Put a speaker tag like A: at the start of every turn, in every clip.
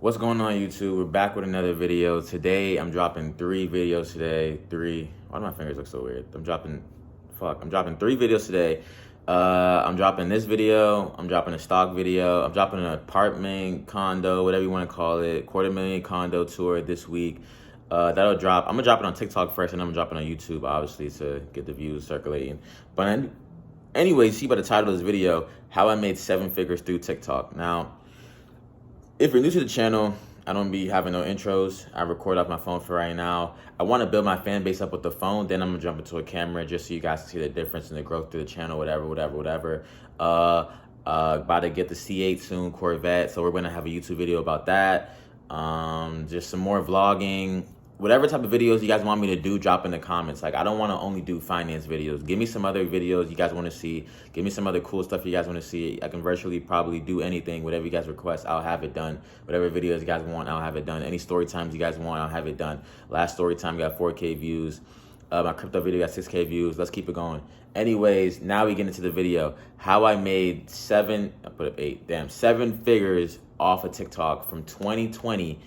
A: What's going on, YouTube? We're back with another video. Today, I'm dropping 3 videos today. Why do my fingers look so weird? I'm dropping 3 videos today. I'm dropping this video. I'm dropping a stock video. I'm dropping an apartment, condo, whatever you want to call it, $250,000 condo tour this week. That'll drop. I'm gonna drop it on TikTok first, and I'm gonna drop it on YouTube, obviously, to get the views circulating. But anyway, see by the title of this video, how I made 7 figures through TikTok. Now, if you're new to the channel, I don't be having no intros. I record off my phone for right now. I want to build my fan base up with the phone. Then I'm going to jump into a camera just so you guys can see the difference in the growth through the channel, whatever. About to get the C8 soon, Corvette. So we're going to have a YouTube video about that. Just some more vlogging. Whatever type of videos you guys want me to do, drop in the comments. Like, I don't want to only do finance videos. Give me some other videos you guys want to see. Give me some other cool stuff you guys want to see. I can virtually probably do anything. Whatever you guys request, I'll have it done. Whatever videos you guys want, I'll have it done. Any story times you guys want, I'll have it done. Last story time got 4K views. My crypto video got 6K views. Let's keep it going. Anyways, now we get into the video. How I made 7 figures off of TikTok from 2020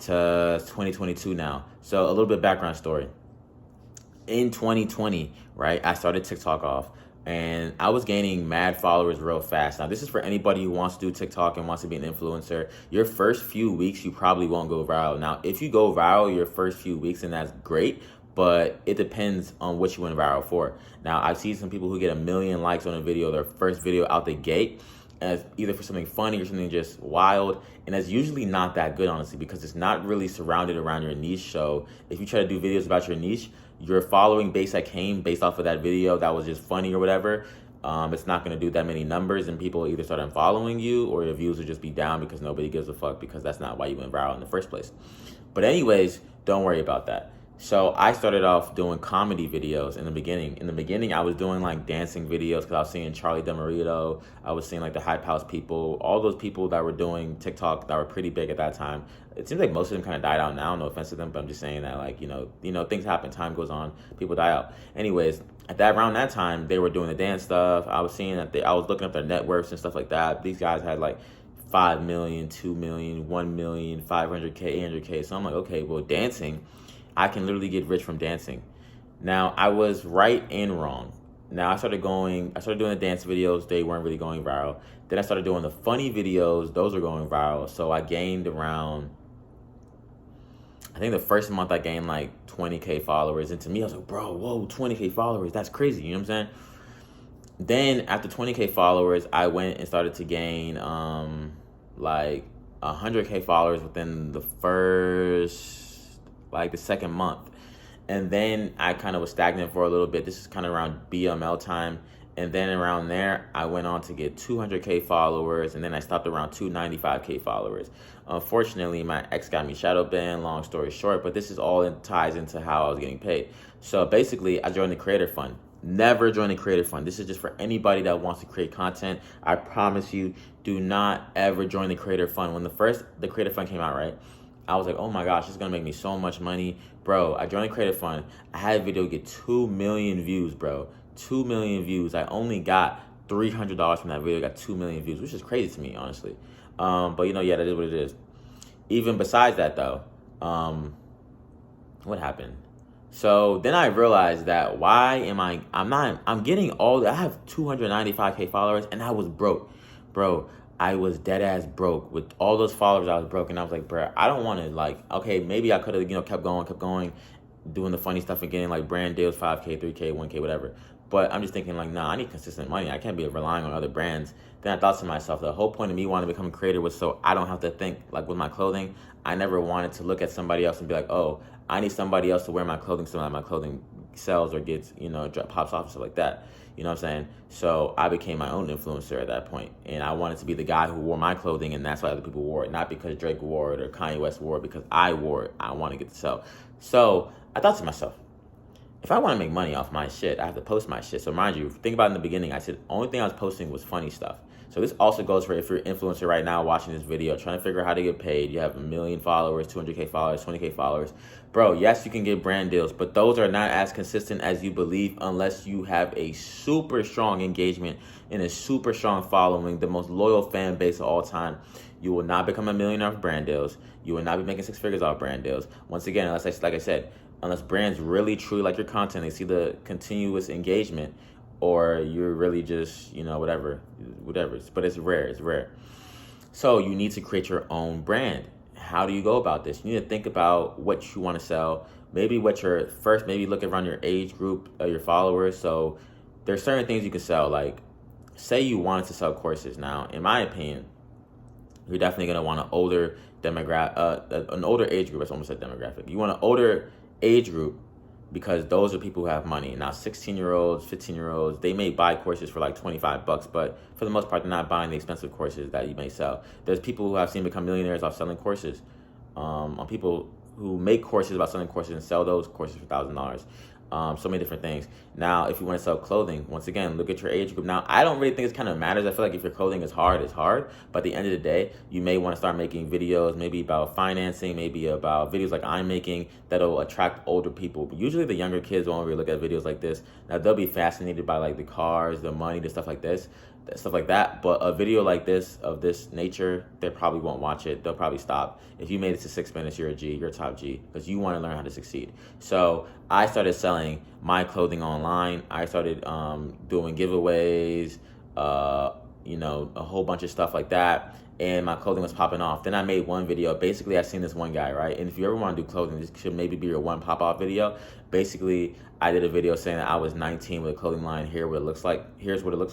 A: to 2022 now. So a little bit of background story. In 2020, right, I started TikTok off and I was gaining mad followers real fast. Now, this is for anybody who wants to do TikTok and wants to be an influencer. Your first few weeks, you probably won't go viral. Now, if you go viral your first few weeks, then that's great, but it depends on what you went viral for. Now, I've seen some people who get 1 million likes on a video, their first video out the gate, as either for something funny or something just wild, and that's usually not that good, honestly, because it's not really surrounded around your niche. So if you try to do videos about your niche, your following base that came based off of that video that was just funny or whatever, it's not going to do that many numbers, and people either start unfollowing you or your views will just be down because nobody gives a fuck, because that's not why you went viral in the first place. But anyways, don't worry about that. So I started off doing comedy videos in the beginning. In the beginning, I was doing like dancing videos because I was seeing Charlie D'Amarito. I was seeing like the Hype House people, all those people that were doing TikTok that were pretty big at that time. It seems like most of them kind of died out now. No offense to them, but I'm just saying that, like, you know, things happen, time goes on, people die out. Anyways, around that time, they were doing the dance stuff. I was seeing that I was looking up their net worths and stuff like that. These guys had like 5 million, 2 million, 1 million, 500K, 800K. So I'm like, okay, well, dancing, I can literally get rich from dancing. Now, I was right and wrong. Now, I started doing the dance videos. They weren't really going viral. Then I started doing the funny videos. Those were going viral. So I gained around, I think the first month I gained like 20K followers. And to me, I was like, bro, whoa, 20K followers. That's crazy. You know what I'm saying? Then after 20K followers, I went and started to gain like 100K followers within the second month. And then I kind of was stagnant for a little bit. This is kind of around BML time. And then around there, I went on to get 200K followers, and then I stopped around 295K followers. Unfortunately, my ex got me shadow banned, long story short, but this is all ties into how I was getting paid. So basically, I joined the Creator Fund. Never join the Creator Fund. This is just for anybody that wants to create content. I promise you, do not ever join the Creator Fund. When the Creator Fund came out, right, I was like, oh my gosh, it's gonna make me so much money. Bro, I joined the Creator Fund. I had a video get 2 million views, bro. 2 million views. I only got $300 from that video. I got 2 million views, which is crazy to me, honestly. But you know, yeah, that is what it is. Even besides that though, what happened? So then I realized that I'm getting I have 295K followers, and I was broke. Bro, I was dead ass broke. With all those followers, I was broke, and I was like, bro, I don't want to, like, okay, maybe I could have, kept going, doing the funny stuff and getting like brand deals, 5K, 3K, 1K, whatever. But I'm just thinking like, nah, I need consistent money. I can't be relying on other brands. Then I thought to myself, the whole point of me wanting to become a creator was so I don't have to think, like with my clothing, I never wanted to look at somebody else and be like, oh, I need somebody else to wear my clothing so that my clothing sells or gets, pops off and stuff like that. You know what I'm saying? So I became my own influencer at that point. And I wanted to be the guy who wore my clothing, and that's why other people wore it. Not because Drake wore it or Kanye West wore it, because I wore it. I want to get to sell. So I thought to myself, if I want to make money off my shit, I have to post my shit. So mind you, think about it, in the beginning, I said the only thing I was posting was funny stuff. So this also goes for if you're an influencer right now watching this video, trying to figure out how to get paid. You have 1 million followers, 200K followers, 20K followers. Bro, yes, you can get brand deals, but those are not as consistent as you believe unless you have a super strong engagement and a super strong following, the most loyal fan base of all time. You will not become a millionaire off brand deals. You will not be making 6 figures off brand deals. Once again, like I said, unless brands really truly like your content, they see the continuous engagement, or you're really just, whatever. But it's rare. So you need to create your own brand. How do you go about this? You need to think about what you want to sell. Maybe maybe look around your age group, your followers. So there's certain things you can sell. Like, say you wanted to sell courses. Now, in my opinion, you're definitely going to want an older an older age group. I almost said demographic. You want an older age group because those are people who have money. Now, 16-year-olds, 15-year-olds, they may buy courses for like $25, but for the most part, they're not buying the expensive courses that you may sell. There's people who I've seen become millionaires off selling courses. On people who make courses about selling courses and sell those courses for $1,000. So many different things. Now, if you want to sell clothing, once again, look at your age group. Now, I don't really think it kind of matters. I feel like if your clothing is hard, it's hard. But at the end of the day, you may want to start making videos, maybe about financing, maybe about videos like I'm making that'll attract older people. But usually the younger kids won't really look at videos like this. Now, they'll be fascinated by like the cars, the money, the stuff like that. But a video like this, of this nature, they probably won't watch it. They'll probably stop. If you made it to 6 minutes, you're a G, you're a top G, because you want to learn how to succeed. So I started selling my clothing online. I started doing giveaways, a whole bunch of stuff like that. And my clothing was popping off. Then I made one video. Basically, I seen this one guy, right? And if you ever want to do clothing, this should maybe be your one pop-off video. Basically, I did a video saying that I was 19 with a clothing line. Here's what it looks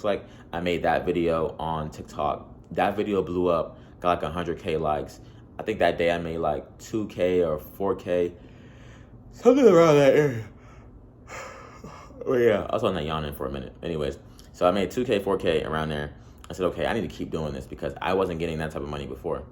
A: like. I made that video on TikTok. That video blew up, got like 100K likes. I think that day I made like 2K or 4K, something around that area. Well, yeah, I was on that yawning for a minute. Anyways, so I made 2K, 4K around there. I said, okay, I need to keep doing this because I wasn't getting that type of money before.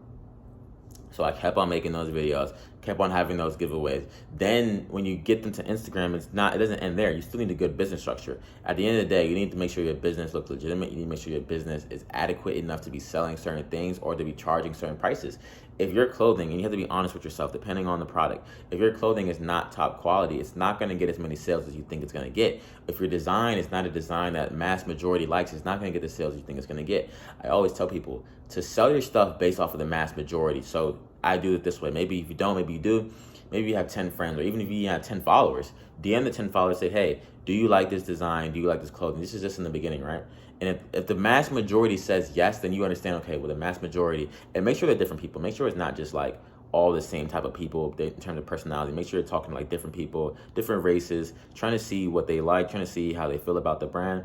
A: So I kept on making those videos, kept on having those giveaways. Then when you get them to Instagram, it doesn't end there. You still need a good business structure. At the end of the day, you need to make sure your business looks legitimate. You need to make sure your business is adequate enough to be selling certain things or to be charging certain prices. If your clothing, and you have to be honest with yourself, depending on the product, if your clothing is not top quality, it's not going to get as many sales as you think it's going to get. If your design is not a design that mass majority likes, it's not going to get the sales you think it's going to get. I always tell people to sell your stuff based off of the mass majority. So I do it this way. Maybe if you don't, maybe you do. Maybe you have 10 friends, or even if you have 10 followers, DM the 10 followers, say, hey, do you like this design? Do you like this clothing? This is just in the beginning, right? And if the mass majority says yes, then you understand, okay, well, the mass majority, and make sure they're different people. Make sure it's not just like all the same type of people in terms of personality. Make sure you're talking to like different people, different races, trying to see what they like, trying to see how they feel about the brand.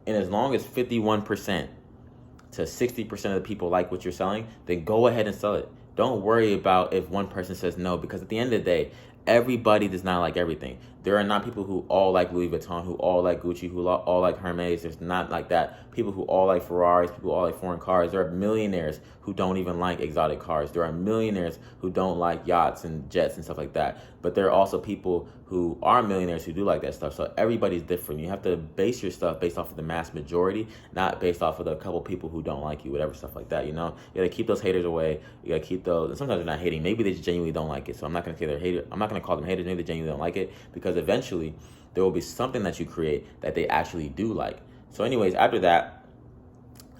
A: And as long as 51% to 60% of the people like what you're selling, then go ahead and sell it. Don't worry about if one person says no, because at the end of the day, everybody does not like everything. There are not people who all like Louis Vuitton, who all like Gucci, who all like Hermes. There's not like that. People who all like Ferraris, people who all like foreign cars. There are millionaires who don't even like exotic cars. There are millionaires who don't like yachts and jets and stuff like that. But there are also people who are millionaires who do like that stuff. So everybody's different. You have to base your stuff based off of the mass majority, not based off of the couple people who don't like you, whatever, stuff like that, You gotta keep those haters away. You gotta keep those, and sometimes they're not hating. Maybe they just genuinely don't like it. So I'm not gonna say they're haters. I'm not gonna call them haters. Maybe they genuinely don't like it, because eventually there will be something that you create that they actually do like. So anyways, after that,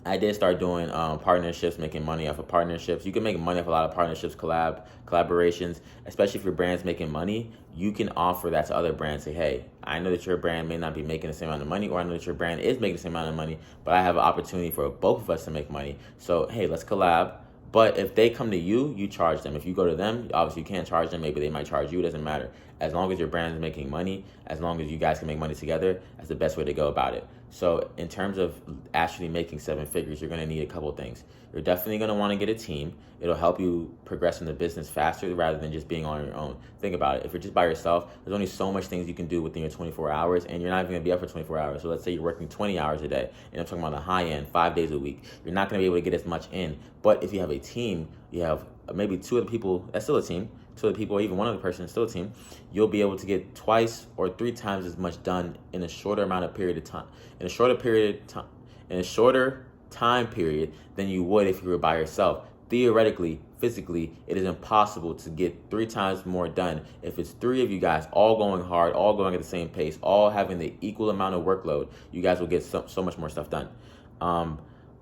A: I did start doing partnerships, making money off of partnerships. You can make money off a lot of partnerships, collaborations, especially if your brand's making money. You can offer that to other brands. Say, hey, I know that your brand may not be making the same amount of money, or I know that your brand is making the same amount of money, but I have an opportunity for both of us to make money. So, hey, let's collab. But if they come to you, you charge them. If you go to them, obviously you can't charge them. Maybe they might charge you. It doesn't matter. As long as your brand is making money, as long as you guys can make money together, that's the best way to go about it. So in terms of actually making 7 figures, you're going to need a couple things. You're definitely going to want to get a team. It'll help you progress in the business faster rather than just being on your own. Think about it. If you're just by yourself, there's only so much things you can do within your 24 hours, and you're not even going to be up for 24 hours. So let's say you're working 20 hours a day, and I'm talking about the high end, 5 days a week. You're not going to be able to get as much in. But if you have a team, you have maybe 2 other people, that's still a team. 2 other people, or even 1 other person, still a team. You'll be able to get 2 or 3 times as much done in a shorter amount of period of time. In a shorter time period than you would if you were by yourself. Theoretically, physically, it is impossible to get 3 times more done if it's 3 of you guys all going hard, all going at the same pace, all having the equal amount of workload. You guys will get so much more stuff done.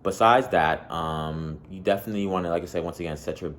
A: Besides that, you definitely want to, like I said, once again, set your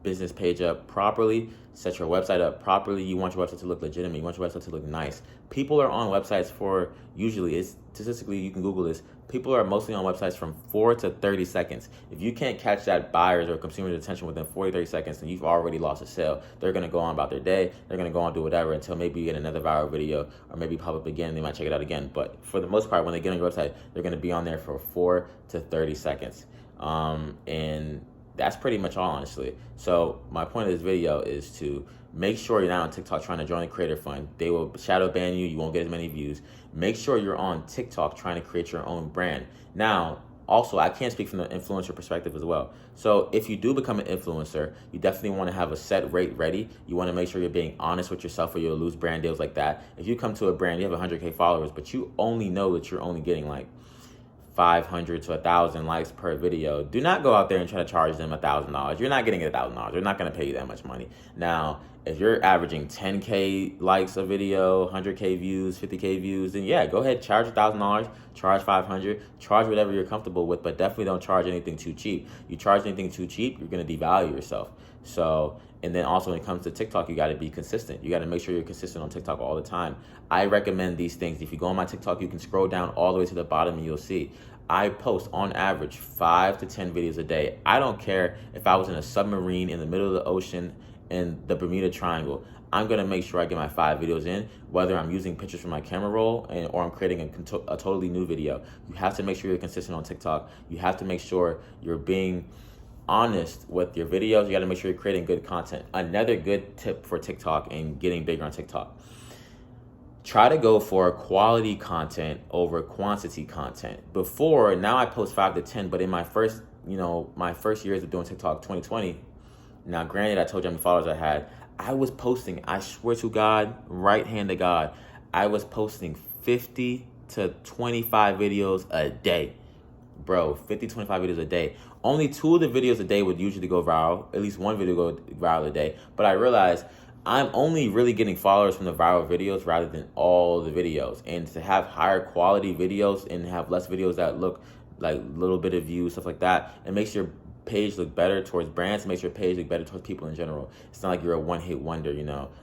A: business page up properly, set your website up properly. You want your website to look legitimate. You want your website to look nice. People are on websites for, usually, it's statistically, you can Google this, people are mostly on websites from 4 to 30 seconds. If you can't catch that buyer's or consumer's attention within 40, 30 seconds, then you've already lost a sale. They're going to go on about their day. They're going to go on do whatever until maybe you get another viral video or maybe pop up again. They might check it out again. But for the most part, when they get on your website, they're going to be on there for 4 to 30 seconds. And that's pretty much all, honestly. So my point of this video is to make sure you're not on TikTok trying to join the creator fund. They will shadow ban you. You won't get as many views. Make sure you're on TikTok trying to create your own brand. Now, also, I can't speak from the influencer perspective as well. So if you do become an influencer, you definitely want to have a set rate ready. You want to make sure you're being honest with yourself or you'll lose brand deals like that. If you come to a brand, you have 100K followers, but you only know that you're only getting like 500 to 1,000 likes per video. Do not go out there and try to charge them $1,000. You're not getting $1,000. They're not going to pay you that much money. Now, if you're averaging 10K likes a video, 100K views, 50K views, then yeah, go ahead, charge $1,000, charge 500, charge whatever you're comfortable with, but definitely don't charge anything too cheap. You charge anything too cheap, you're going to devalue yourself. So, and then also when it comes to TikTok, you got to be consistent. You got to make sure you're consistent on TikTok all the time. I recommend these things. If you go on my TikTok, you can scroll down all the way to the bottom and you'll see I post on average 5 to 10 videos a day. I don't care if I was in a submarine in the middle of the ocean in the Bermuda Triangle. I'm going to make sure I get my 5 videos in, whether I'm using pictures from my camera roll or I'm creating a totally new video. You have to make sure you're consistent on TikTok. You have to make sure you're being honest with your videos. You got to make sure you're creating good content. Another good tip for TikTok and getting bigger on TikTok: try to go for quality content over quantity content. Before, now I post 5 to 10, but in my first years of doing TikTok, 2020, now granted, I told you how many followers I had, I was posting, I swear to God, right hand to God, I was posting 50 to 25 videos a day. Bro, 50, 25 videos a day. Only 2 of the videos a day would usually go viral, at least 1 video go viral a day. But I realized I'm only really getting followers from the viral videos rather than all the videos. And to have higher quality videos and have less videos that look like little bit of views, stuff like that, it makes your page look better towards brands, it makes your page look better towards people in general. It's not like you're a one-hit wonder,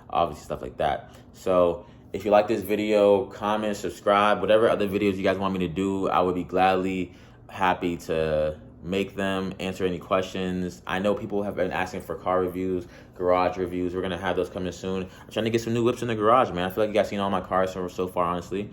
A: obviously stuff like that. So if you like this video, comment, subscribe, whatever other videos you guys want me to do, I would be gladly happy to make them, answer any questions. I know people have been asking for car reviews, garage reviews. We're gonna have those coming soon. I'm trying to get some new whips in the garage, man. I feel like you guys seen all my cars so far, honestly.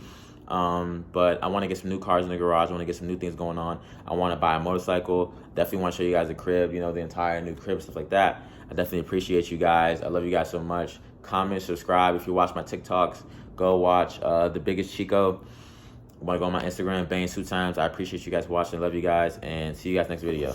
A: But I want to get some new cars in the garage. I want to get some new things going on. I want to buy a motorcycle. Definitely want to show you guys the crib, the entire new crib, stuff like that. I definitely appreciate you guys. I love you guys so much. Comment, subscribe. If you watch my TikToks, go watch The Biggest Chico. I want to go on my Instagram, Bane 2 times. I appreciate you guys watching. Love you guys, and see you guys next video.